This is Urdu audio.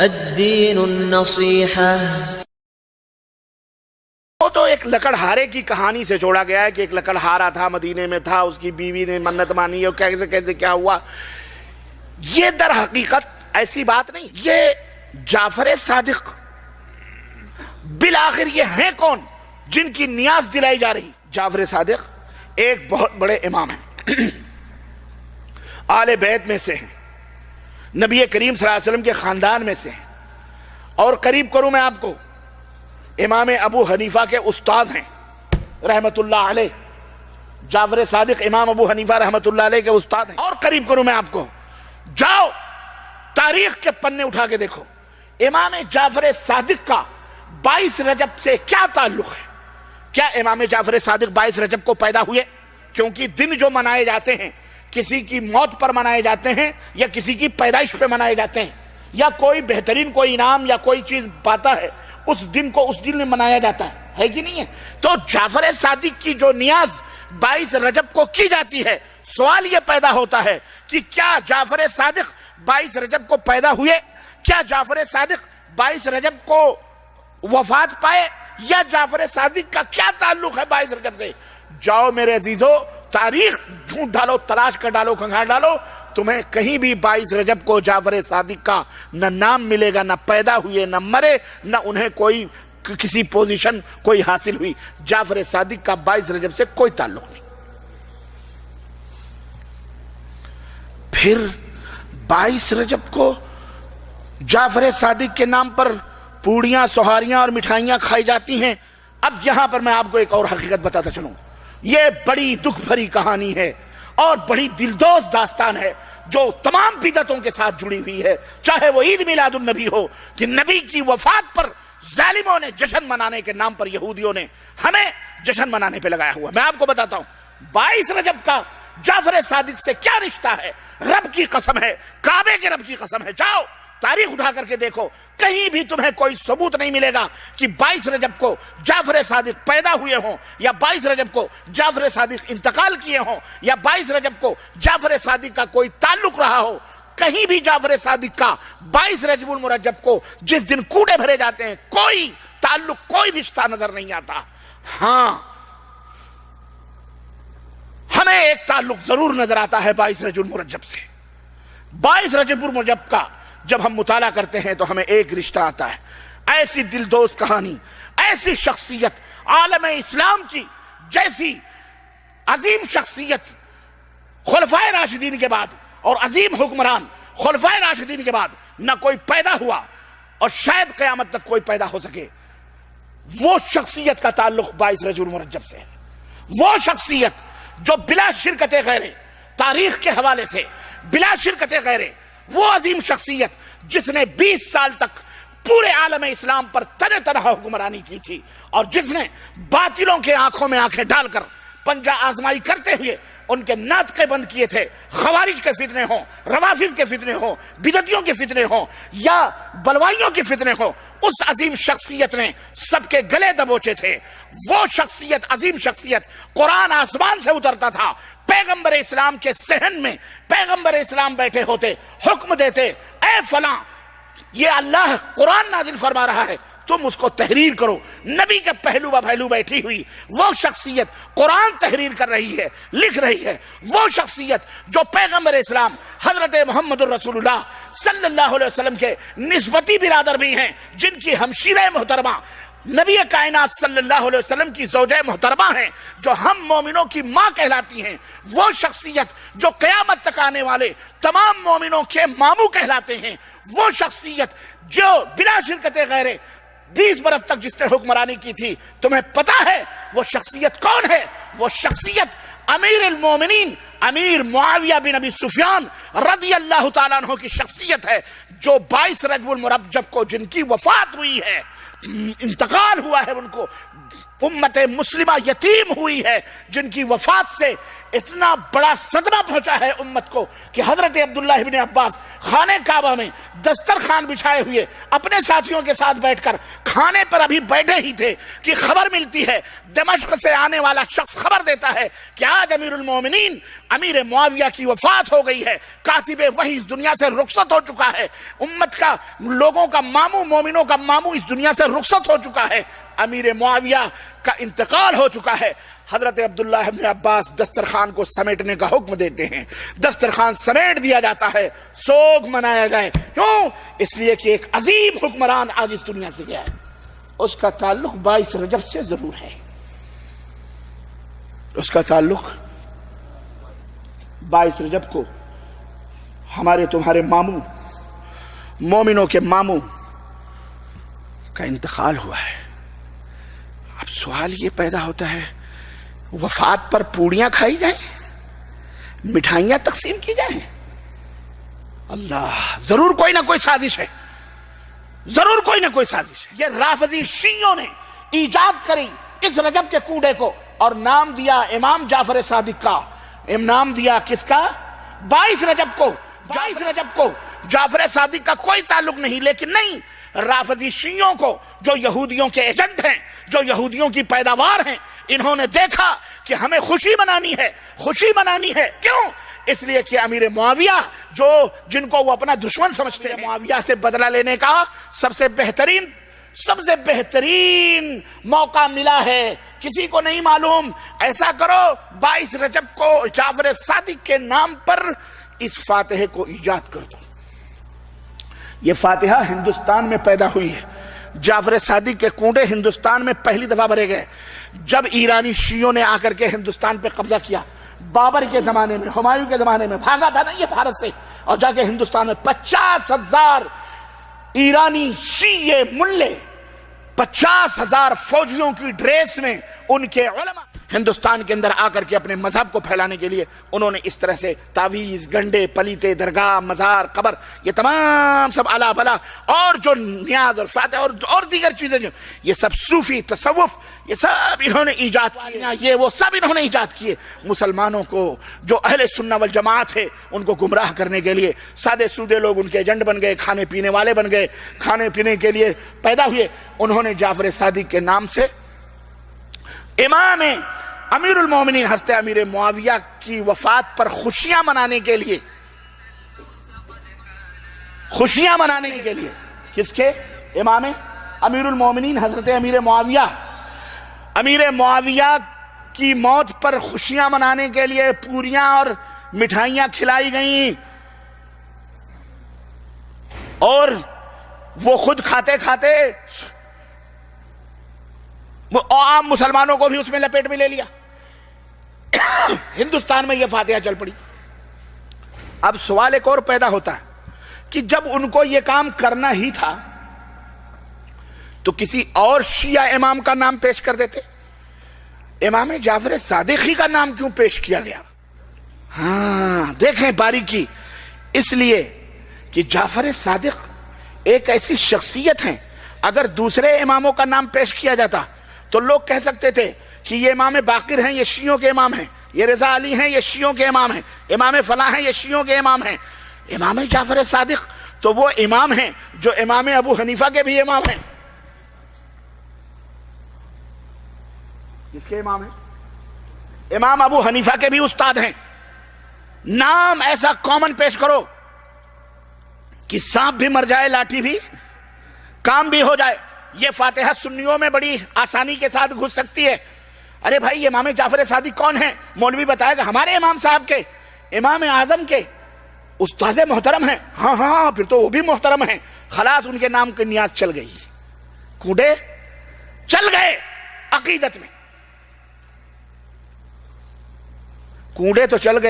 الدین النصیحہ۔ وہ تو ایک لکڑہارے کی کہانی سے جوڑا گیا ہے کہ ایک لکڑہارا تھا، مدینے میں تھا، اس کی بیوی نے منت مانی اور کیسے کیسے کیا ہوا۔ یہ در حقیقت ایسی بات نہیں۔ یہ جعفر صادق بالآخر یہ ہیں کون جن کی نیاز دلائی جا رہی؟ جعفر صادق ایک بہت بڑے امام ہیں، آل بیت میں سے ہیں، نبی کریم صلی اللہ علیہ وسلم کے خاندان میں سے ہیں، اور قریب کروں میں آپ کو امام ابو حنیفہ کے استاد ہیں رحمت اللہ علیہ۔ جعفر صادق امام ابو حنیفہ رحمت اللہ علیہ کے استاد ہیں۔ اور قریب کروں میں آپ کو، جاؤ تاریخ کے پنے اٹھا کے دیکھو امام جعفر صادق کا 22 رجب سے کیا تعلق ہے۔ کیا امام جعفر صادق 22 رجب کو پیدا ہوئے؟ کیونکہ دن جو منائے جاتے ہیں کسی کی موت پر منائے جاتے ہیں یا کسی کی پیدائش پہ منائے جاتے ہیں، یا کوئی بہترین کوئی انعام یا کوئی چیز پاتا ہے اس دن کو اس دن میں منایا جاتا ہے کہ نہیں ہے؟ تو جعفر صادق کی جو نیاز 22 رجب کو کی جاتی ہے، سوال یہ پیدا ہوتا ہے کہ کیا جعفر صادق 22 رجب کو پیدا ہوئے؟ کیا جعفر صادق 22 رجب کو وفات پائے؟ یا جعفر صادق کا کیا تعلق ہے 22 رجب سے؟ جاؤ میرے عزیزو، تاریخ ڈھونڈ ڈالو، تلاش کر ڈالو، کھنگار ڈالو، تمہیں کہیں بھی 22 رجب کو جعفر صادق کا نہ نام ملے گا، نہ پیدا ہوئے، نہ مرے، نہ انہیں کوئی کسی پوزیشن کوئی حاصل ہوئی۔ جعفر صادق کا 22 رجب سے کوئی تعلق نہیں۔ پھر 22 رجب کو جعفر صادق کے نام پر پوڑیاں، سوہاریاں اور مٹھائیاں کھائی جاتی ہیں۔ اب یہاں پر میں آپ کو ایک اور حقیقت بتاتا چلوں، یہ بڑی دکھ بھری کہانی ہے اور بڑی دلدوز داستان ہے جو تمام بدعتوں کے ساتھ جڑی ہوئی ہے، چاہے وہ عید میلاد النبی ہو کہ نبی کی وفات پر ظالموں نے جشن منانے کے نام پر یہودیوں نے ہمیں جشن منانے پہ لگایا ہوا۔ میں آپ کو بتاتا ہوں 22 رجب کا جعفر صادق سے کیا رشتہ ہے۔ رب کی قسم ہے، کعبے کے رب کی قسم ہے، جاؤ تاریخ اٹھا کر کے دیکھو، کہیں بھی تمہیں کوئی ثبوت نہیں ملے گا کہ 22 رجب کو جعفر صادق پیدا ہوئے ہوں، یا 22 رجب کو جعفر صادق انتقال کیے ہوں، یا 22 رجب کو جعفر صادق کا کوئی تعلق رہا ہو۔ کہیں بھی جعفر صادق کا 22 رجب المرجب کو جس دن کوڑے بھرے جاتے ہیں کوئی تعلق، کوئی رشتہ نظر نہیں آتا۔ ہاں، ہمیں ایک تعلق ضرور نظر آتا ہے 22 رجب المرجب سے۔ 22 رجب المرجب کا جب ہم مطالعہ کرتے ہیں تو ہمیں ایک رشتہ آتا ہے۔ ایسی دلدوز کہانی، ایسی شخصیت عالم اسلام کی جیسی عظیم شخصیت خلفائے راشدین کے بعد اور عظیم حکمران خلفائے راشدین کے بعد نہ کوئی پیدا ہوا اور شاید قیامت تک کوئی پیدا ہو سکے۔ وہ شخصیت کا تعلق 22 رجب المرجب سے ہے۔ وہ شخصیت جو بلا شرکت غیرے، تاریخ کے حوالے سے بلا شرکت غیرے، وہ عظیم شخصیت جس نے 20 سال تک پورے عالم اسلام پر تنہ تنہا حکمرانی کی تھی، اور جس نے باطلوں کے آنکھوں میں آنکھیں ڈال کر پنجہ آزمائی کرتے ہوئے ان کے ناطقے بند کیے تھے، خوارج کے فتنے ہوں، روافض کے فتنے ہوں، بدعتیوں کے فتنے ہوں یا بلوائیوں کے فتنے ہوں، اس عظیم شخصیت نے سب کے گلے دبوچے تھے۔ وہ شخصیت، عظیم شخصیت، قرآن آسمان سے اترتا تھا، پیغمبر اسلام کے صحن میں پیغمبر اسلام بیٹھے ہوتے، حکم دیتے، اے فلاں یہ اللہ قرآن نازل فرما رہا ہے، تم اس کو تحریر کرو۔ نبی کے پہلو بہ پہلو بیٹھی ہوئی وہ شخصیت قرآن تحریر کر رہی ہے، لکھ رہی ہے۔ وہ شخصیت جو پیغمبر اسلام حضرت محمد الرسول اللہ صلی اللہ علیہ وسلم کے نسبتی برادر بھی ہیں، جن کی ہمشیرہ محترمہ نبی کائنات صلی اللہ علیہ وسلم کی زوجہ محترمہ ہیں، جو ہم مومنوں کی ماں کہلاتی ہیں۔ وہ شخصیت جو قیامت تک آنے والے تمام مومنوں کے ماموں کہلاتے ہیں۔ وہ شخصیت جو بلا شرکت غیرے 20 برس تک جس نے حکمرانی کی تھی، تمہیں پتا ہے وہ شخصیت کون ہے؟ وہ شخصیت امیر المومنین امیر معاویہ بن ابی سفیان رضی اللہ تعالیٰ عنہ کی شخصیت ہے، جو 22 رجب المرجب کو جن کی وفات ہوئی ہے، انتقال ہوا ہے، ان کو امت مسلمہ یتیم ہوئی ہے، جن کی وفات سے اتنا بڑا صدمہ پہنچا ہے امت کو کہ حضرت عبداللہ ابن عباس خانہ کعبہ میں دسترخوان بچھائے ہوئے اپنے ساتھیوں کے ساتھ بیٹھ کر کھانے پر ابھی بیٹھے ہی تھے کہ خبر ملتی ہے، دمشق سے آنے والا شخص خبر دیتا ہے کہ آج امیر المومنین امیر معاویہ کی وفات ہو گئی ہے، کاتب وحی اس دنیا سے رخصت ہو چکا ہے، امت کا، لوگوں کا ماموں، مومنوں کا ماموں اس دنیا سے رخصت ہو چکا ہے، امیر معاویہ کا انتقال ہو چکا ہے۔ حضرت عبداللہ ابن عباس دسترخوان کو سمیٹنے کا حکم دیتے ہیں، دسترخوان سمیٹ دیا جاتا ہے، سوگ منایا جائے۔ کیوں؟ اس لیے کہ ایک عظیم حکمران آج اس دنیا سے گیا ہے، اس کا تعلق 22 رجب سے ضرور ہے، اس کا تعلق 22 رجب کو ہمارے تمہارے ماموں، مومنوں کے ماموں کا انتقال ہوا ہے۔ اب سوال یہ پیدا ہوتا ہے، وفات پر پوڑیاں کھائی جائیں، مٹھائیاں تقسیم کی جائیں؟ اللہ، ضرور کوئی نہ کوئی سازش ہے، ضرور کوئی نہ کوئی سازش ہے۔ یہ رافضی شیعوں نے ایجاد کری اس رجب کے کوڑے کو، اور نام دیا امام جعفر صادق کا۔ نام دیا کس کا؟ 22 رجب کو۔ 22 رجب کو جعفر صادق کا کوئی تعلق نہیں، لیکن نہیں، رافضی شیعوں کو، جو یہودیوں کے ایجنٹ ہیں، جو یہودیوں کی پیداوار ہیں، انہوں نے دیکھا کہ ہمیں خوشی منانی ہے، خوشی منانی ہے۔ کیوں؟ اس لیے کہ امیر معاویہ، جن کو وہ اپنا دشمن سمجھتے ہیں، معاویہ سے بدلہ لینے کا سب سے بہترین موقع ملا ہے، کسی کو نہیں معلوم۔ ایسا کرو، 22 رجب کو جعفر صادق کے نام پر اس فاتحے کو ایجاد کر دو۔ یہ فاتحہ ہندوستان میں پیدا ہوئی ہے، جعفر صادق کے کنڈے ہندوستان میں پہلی دفعہ بھرے گئے جب ایرانی شیعوں نے آ کر کے ہندوستان پہ قبضہ کیا۔ بابر کے زمانے میں، ہمایوں کے زمانے میں بھاگا تھا نا یہ بھارت سے، اور جا کے ہندوستان میں 50,000 ایرانی شیعہ ملے، 50,000 فوجیوں کی ڈریس میں ان کے علماء ہندوستان کے اندر آ کر کے اپنے مذہب کو پھیلانے کے لیے انہوں نے اس طرح سے تعویذ، گنڈے، پلیتے، درگاہ، مزار، قبر، یہ تمام سب الا بلا، اور جو نیاز اور فاتح اور دیگر چیزیں، جو یہ سب صوفی تصوف، یہ سب انہوں نے ایجاد کیا، یہ وہ سب انہوں نے ایجاد کیے، مسلمانوں کو، جو اہل سنہ والجماعت ہے، ان کو گمراہ کرنے کے لیے۔ سادے سودے لوگ ان کے ایجنٹ بن گئے، کھانے پینے والے بن گئے، کھانے پینے کے لیے پیدا ہوئے۔ انہوں نے جعفر صادق کے نام سے امام امیر المومنین حضرت امیر معاویہ کی وفات پر خوشیاں منانے کے لیے، کس کے؟ امام امیر المومنین حضرت امیر معاویہ کی موت پر خوشیاں منانے کے لیے پوریاں اور مٹھائیاں کھلائی گئیں، اور وہ خود کھاتے کھاتے عام مسلمانوں کو بھی اس میں لپیٹ میں لے لیا۔ ہندوستان میں یہ فاتحہ چل پڑی۔ اب سوال ایک اور پیدا ہوتا ہے کہ جب ان کو یہ کام کرنا ہی تھا تو کسی اور شیعہ امام کا نام پیش کر دیتے، امام جعفر صادق ہی کا نام کیوں پیش کیا گیا؟ ہاں دیکھیں باریکی، اس لیے کہ جعفر صادق ایک ایسی شخصیت ہیں، اگر دوسرے اماموں کا نام پیش کیا جاتا تو لوگ کہہ سکتے تھے کہ یہ امام باقر ہیں، یہ شیعوں کے امام ہیں، یہ رضا علی ہیں، یہ شیعوں کے امام ہیں، امام فلاں ہیں، یہ شیعوں کے امام ہیں۔ امام جعفر صادق تو وہ امام ہیں جو امام ابو حنیفہ کے بھی امام ہیں۔ کس کے امام ہیں؟ امام ابو حنیفہ کے بھی استاد ہیں۔ نام ایسا کامن پیش کرو کہ سانپ بھی مر جائے، لاٹھی بھی کام بھی ہو جائے۔ یہ فاتحہ سنیوں میں بڑی آسانی کے ساتھ گھس سکتی ہے۔ ارے بھائی امام جعفر صادق کون ہیں؟ مولوی بتائے گا ہمارے امام صاحب کے، امام اعظم کے استاذ محترم ہیں۔ ہاں پھر تو وہ بھی محترم ہیں، خلاص ان کے نام کی نیاز چل گئی، کوڑے چل گئے، عقیدت میں کوڑے تو چل گئے۔